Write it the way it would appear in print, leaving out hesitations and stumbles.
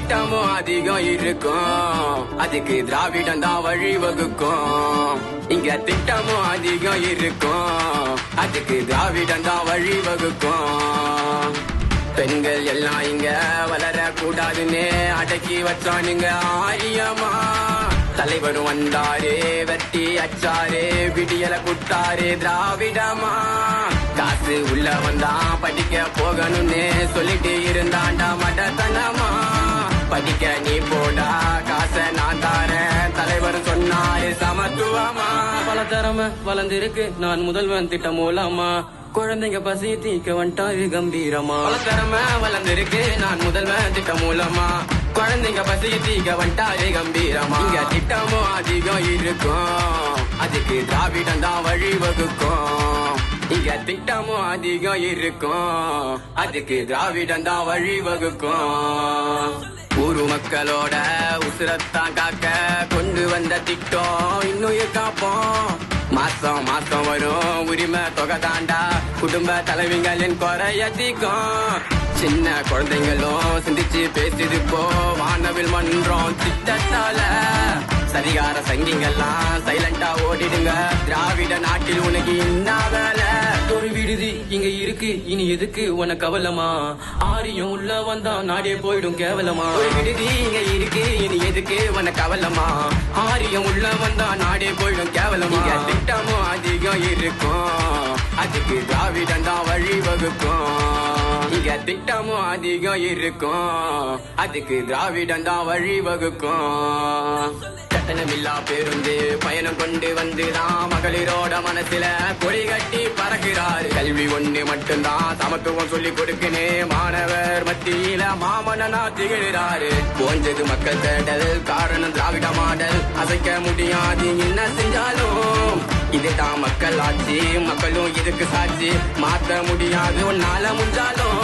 திட்டமும் அதிகம் இருக்கும், அதுக்கு திராவிடம் தான் வழிவகுக்கும். இங்க திட்டமும் அதிகம் இருக்கும், அதுக்கு திராவிடம் தான் வழிவகுக்கும். பெண்கள் எல்லாம் இங்க வளர கூடாதுன்னு அடக்கி வச்சானுங்க ஆரியமா. தலைவரும் வந்தாரே, வெட்டி அச்சாரே, விடியல குத்தாரே திராவிடமா. காசு உள்ள வந்தா படிக்க போகணும்னு சொல்லிட்டு இருந்தாண்டா மடத்தனமா. படிக்க நீ போடா, காசை நான் தாரேன், தலைவர் சொன்னாரு சமத்துவமா. பல திறமை வளர்ந்திருக்கு நான் முதல்வன் திட்டம் மூலமா. குழந்தைங்க பசி தீக்க வந்துட்டாரு கம்பீரமா. பல திறமை வளர்ந்திருக்கு நான் முதல்வன் திட்டம் மூலமா. குழந்தைங்க பசி தீக்க வந்துட்டாரு கம்பீரமா. இங்க திட்டமும் அதிகம் இருக்கும், அதுக்கு திராவிடம் தான் வழிவகுக்கும். இங்க திட்டமும் அதிகம் இருக்கும், அதுக்கு திராவிடம் தான் வழிவகுக்கும். ஊரு மக்களோட உசுரத்தான் காக்க கொண்டு வந்த திட்டம் இன்னும் காப்போம். மாசம் மாசம் வரும் உரிமை தொகை தாண்டா, குடும்ப தலைவிகளின் குறையதிக்கும். சின்ன குழந்தைங்களும் சிந்திச்சு பேசிது போ வானவில் மன்றம் திட்டத்தால. சரிகார சங்கிங்கெல்லாம் சைலண்டா ஓடிடுங்க, திராவிட நாட்டில் உனக்கு என்ன வேலை? ஒரு விடுதி இங்க இருக்கு, இனி எதுக்கு உன கவலமா? ஆரியம் உள்ள வந்தா நாடே போயிடும் கேவலமா. ஒரு விடுதி இங்க இருக்கு, இனி எதுக்கு உன கவலமா? ஆரியம் உள்ள வந்தா நாடே போயிடும் கேவலமா. திட்டமும் அதிகம் இருக்கும், அதுக்கு திராவிடம் தான் வழிவகுக்கும். இங்க திட்டமும் அதிகம் இருக்கும், அதுக்கு திராவிடம் தான் வழிவகுக்கும். கட்டணமில்லா பேருந்து பயணம் கொண்டு வந்துதான் மகளிரோட மனசுல கொடி கட்டி பறக்கிறாரு. கல்வி ஒண்ணு மட்டும்தான் சமத்துவம் சொல்லி கொடுக்கனே மாணவர் மத்தியில மாமனா திகழ்கிறாரு. போஞ்சது மக்கள் தேடல், காரணம் திராவிட மாடல். அசைக்க முடியாது என்ன செஞ்சாலும், இதுதான் மக்கள் ஆட்சி, மக்களும் இதுக்கு சாட்சி. மாற்ற முடியாது உன்னால முடிஞ்சாலும்.